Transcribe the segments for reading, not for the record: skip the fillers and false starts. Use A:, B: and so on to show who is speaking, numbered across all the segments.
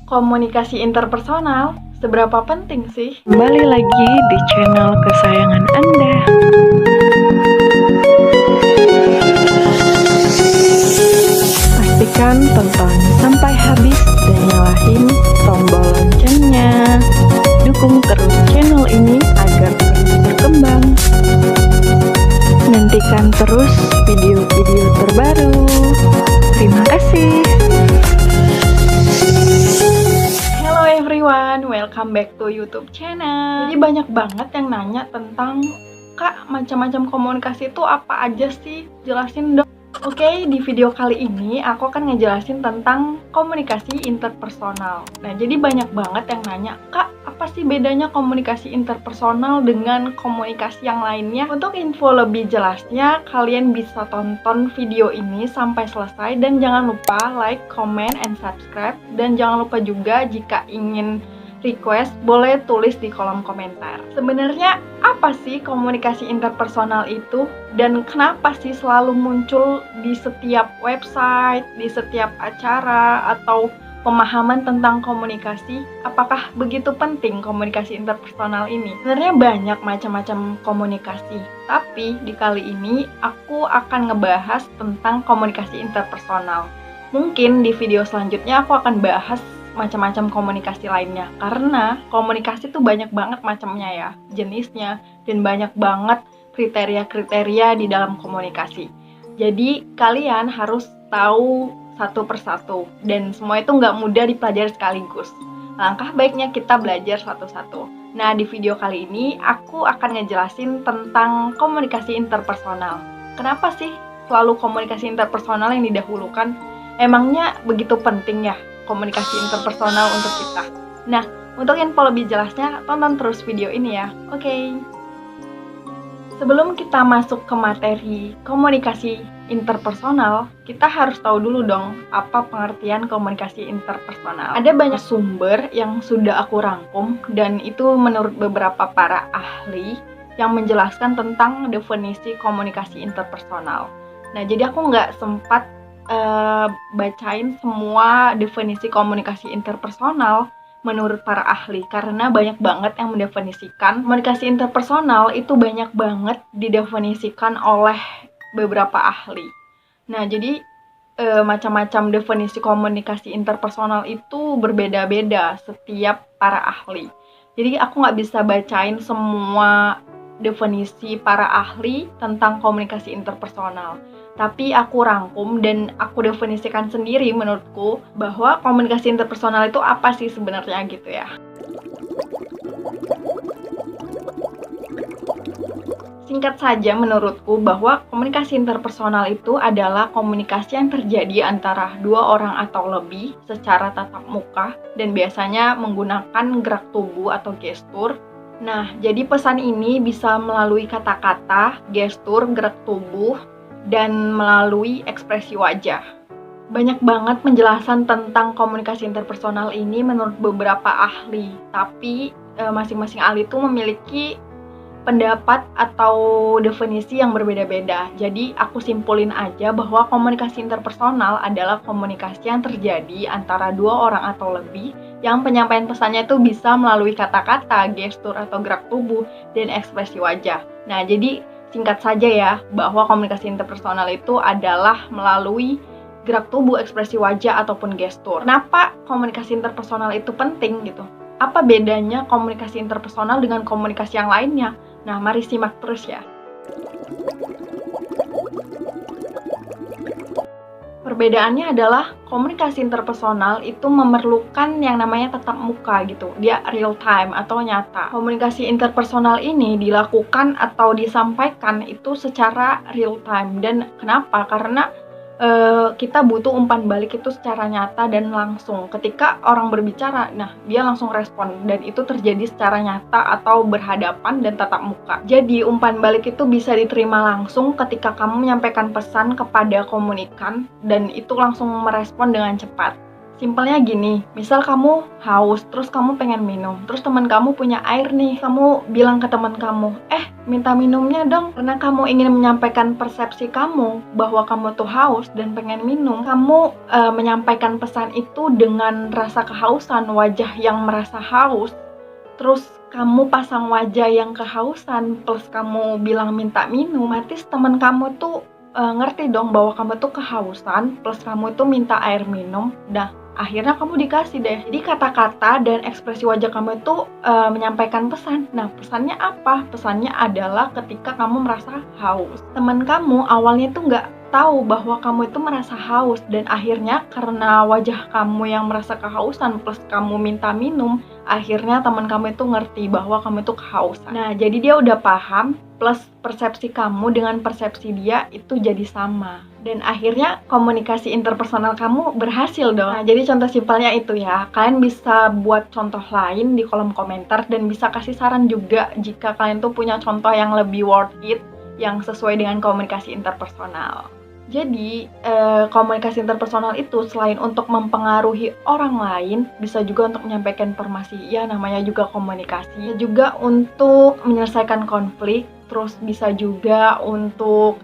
A: Komunikasi interpersonal, seberapa penting sih?
B: Kembali lagi di channel kesayangan Anda. Pastikan tonton sampai habis dan nyalahin tombol loncengnya. Dukung terus channel ini agar terus berkembang. Nantikan terus video-video terbaru. Terima kasih.
A: Hello everyone, welcome back to YouTube channel. Jadi banyak banget yang nanya tentang, Kak, macam-macam komunikasi itu apa aja sih? Jelasin dong. Oke, di video kali ini aku akan ngejelasin tentang komunikasi interpersonal. Nah, jadi banyak banget yang nanya, Kak, apa sih bedanya komunikasi interpersonal dengan komunikasi yang lainnya? Untuk info lebih jelasnya, kalian bisa tonton video ini sampai selesai dan jangan lupa like, comment, and subscribe. Dan jangan lupa juga jika ingin request, boleh tulis di kolom komentar. Sebenarnya apa sih komunikasi interpersonal itu? Dan kenapa sih selalu muncul di setiap website, di setiap acara, atau pemahaman tentang komunikasi? Apakah begitu penting komunikasi interpersonal ini? Sebenarnya banyak macam-macam komunikasi, tapi di kali ini aku akan ngebahas tentang komunikasi interpersonal. Mungkin di video selanjutnya aku akan bahas macam-macam komunikasi lainnya, karena komunikasi tuh banyak banget macamnya ya, jenisnya, dan banyak banget kriteria-kriteria di dalam komunikasi. Jadi kalian harus tahu satu persatu, dan semua itu nggak mudah dipelajari sekaligus. Langkah baiknya kita belajar satu-satu. Nah, di video kali ini aku akan ngejelasin tentang komunikasi interpersonal. Kenapa sih selalu komunikasi interpersonal yang didahulukan? Emangnya begitu penting ya komunikasi interpersonal untuk kita? Nah, untuk info lebih jelasnya, tonton terus video ini ya. Oke. Sebelum kita masuk ke materi komunikasi interpersonal, kita harus tahu dulu dong apa pengertian komunikasi interpersonal. Ada banyak sumber yang sudah aku rangkum, dan itu menurut beberapa para ahli yang menjelaskan tentang definisi komunikasi interpersonal. Nah, jadi aku nggak sempat bacain semua definisi komunikasi interpersonal menurut para ahli, karena banyak banget yang mendefinisikan komunikasi interpersonal itu banyak banget didefinisikan oleh beberapa ahli. Nah, jadi macam-macam definisi komunikasi interpersonal itu berbeda-beda setiap para ahli. Jadi aku nggak bisa bacain semua definisi para ahli tentang komunikasi interpersonal, tapi aku rangkum dan aku definisikan sendiri menurutku bahwa komunikasi interpersonal itu apa sih sebenarnya gitu ya. Singkat saja menurutku bahwa komunikasi interpersonal itu adalah komunikasi yang terjadi antara dua orang atau lebih secara tatap muka dan biasanya menggunakan gerak tubuh atau gestur. Nah, jadi pesan ini bisa melalui kata-kata, gestur, gerak tubuh, dan melalui ekspresi wajah. Banyak banget penjelasan tentang komunikasi interpersonal ini menurut beberapa ahli, tapi masing-masing ahli itu memiliki pendapat atau definisi yang berbeda-beda. Jadi aku simpulin aja bahwa komunikasi interpersonal adalah komunikasi yang terjadi antara dua orang atau lebih, yang penyampaian pesannya itu bisa melalui kata-kata, gestur atau gerak tubuh, dan ekspresi wajah. Nah, jadi singkat saja ya, bahwa komunikasi interpersonal itu adalah melalui gerak tubuh, ekspresi wajah, ataupun gestur. Kenapa komunikasi interpersonal itu penting gitu? Apa bedanya komunikasi interpersonal dengan komunikasi yang lainnya? Nah, mari simak terus ya. Perbedaannya adalah komunikasi interpersonal itu memerlukan yang namanya tatap muka gitu. Dia real time atau nyata. Komunikasi interpersonal ini dilakukan atau disampaikan itu secara real time. Dan kenapa? Karena kita butuh umpan balik itu secara nyata dan langsung. Ketika orang berbicara, nah dia langsung respon, dan itu terjadi secara nyata atau berhadapan dan tatap muka. Jadi umpan balik itu bisa diterima langsung ketika kamu menyampaikan pesan kepada komunikan, dan itu langsung merespon dengan cepat. Simpelnya gini, misal kamu haus, terus kamu pengen minum, terus teman kamu punya air nih, kamu bilang ke teman kamu, minta minumnya dong, karena kamu ingin menyampaikan persepsi kamu bahwa kamu tuh haus dan pengen minum, kamu menyampaikan pesan itu dengan rasa kehausan, wajah yang merasa haus, terus kamu pasang wajah yang kehausan, plus kamu bilang minta minum, otomatis teman kamu tuh ngerti dong bahwa kamu tuh kehausan, plus kamu tuh minta air minum, akhirnya kamu dikasih deh. Jadi kata-kata dan ekspresi wajah kamu itu menyampaikan pesan. Nah, pesannya apa? Pesannya adalah ketika kamu merasa haus. Teman kamu awalnya tuh nggak tahu bahwa kamu itu merasa haus, dan akhirnya karena wajah kamu yang merasa kehausan plus kamu minta minum, akhirnya teman kamu itu ngerti bahwa kamu itu kehausan. Nah, jadi dia udah paham, plus persepsi kamu dengan persepsi dia itu jadi sama. Dan akhirnya komunikasi interpersonal kamu berhasil dong. Nah, jadi contoh simpelnya itu ya. Kalian bisa buat contoh lain di kolom komentar dan bisa kasih saran juga jika kalian tuh punya contoh yang lebih worth it, yang sesuai dengan komunikasi interpersonal. Jadi, komunikasi interpersonal itu selain untuk mempengaruhi orang lain, bisa juga untuk menyampaikan informasi. Ya, namanya juga komunikasi. Juga untuk menyelesaikan konflik, terus bisa juga untuk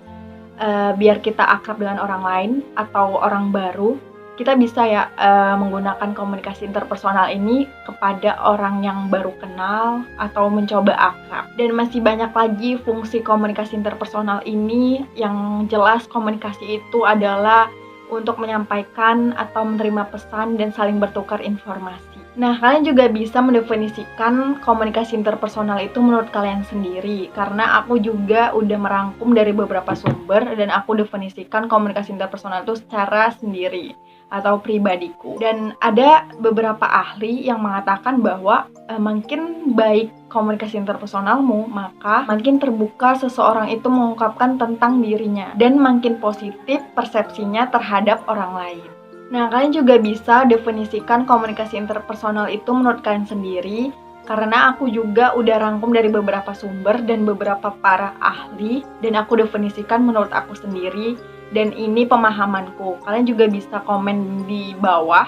A: biar kita akrab dengan orang lain atau orang baru. Kita bisa ya menggunakan komunikasi interpersonal ini kepada orang yang baru kenal atau mencoba akrab. Dan masih banyak lagi fungsi komunikasi interpersonal ini. Yang jelas komunikasi itu adalah untuk menyampaikan atau menerima pesan dan saling bertukar informasi. Nah, kalian juga bisa mendefinisikan komunikasi interpersonal itu menurut kalian sendiri, karena aku juga udah merangkum dari beberapa sumber dan aku definisikan komunikasi interpersonal itu secara sendiri atau pribadiku. Dan ada beberapa ahli yang mengatakan bahwa makin baik komunikasi interpersonalmu, maka makin terbuka seseorang itu mengungkapkan tentang dirinya dan makin positif persepsinya terhadap orang lain. Nah, kalian juga bisa definisikan komunikasi interpersonal itu menurut kalian sendiri, karena aku juga udah rangkum dari beberapa sumber dan beberapa para ahli, dan aku definisikan menurut aku sendiri, dan ini pemahamanku. Kalian juga bisa komen di bawah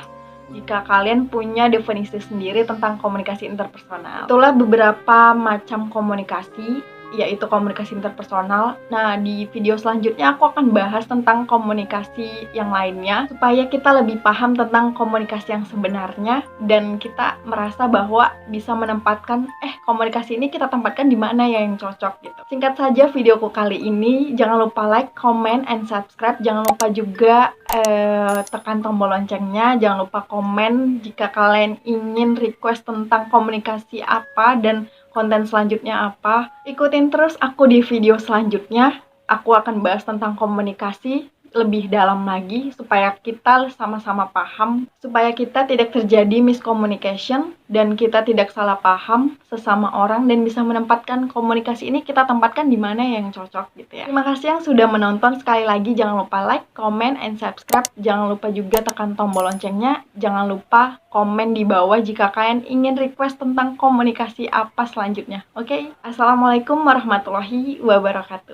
A: jika kalian punya definisi sendiri tentang komunikasi interpersonal. Itulah beberapa macam komunikasi, yaitu komunikasi interpersonal. Nah, di video selanjutnya aku akan bahas tentang komunikasi yang lainnya, supaya kita lebih paham tentang komunikasi yang sebenarnya, dan kita merasa bahwa bisa menempatkan, komunikasi ini kita tempatkan di mana ya yang cocok gitu. Singkat saja videoku kali ini, jangan lupa like, comment, and subscribe. Jangan lupa juga tekan tombol loncengnya. Jangan lupa komen jika kalian ingin request tentang komunikasi apa dan konten selanjutnya apa. Ikutin terus aku di video selanjutnya. Aku akan bahas tentang komunikasi lebih dalam lagi supaya kita sama-sama paham, supaya kita tidak terjadi miscommunication dan kita tidak salah paham sesama orang, dan bisa menempatkan komunikasi ini kita tempatkan di mana yang cocok gitu ya. Terima kasih yang sudah menonton. Sekali lagi jangan lupa like, comment, and subscribe. Jangan lupa juga tekan tombol loncengnya. Jangan lupa komen di bawah jika kalian ingin request tentang komunikasi apa selanjutnya. Oke? Assalamualaikum warahmatullahi wabarakatuh.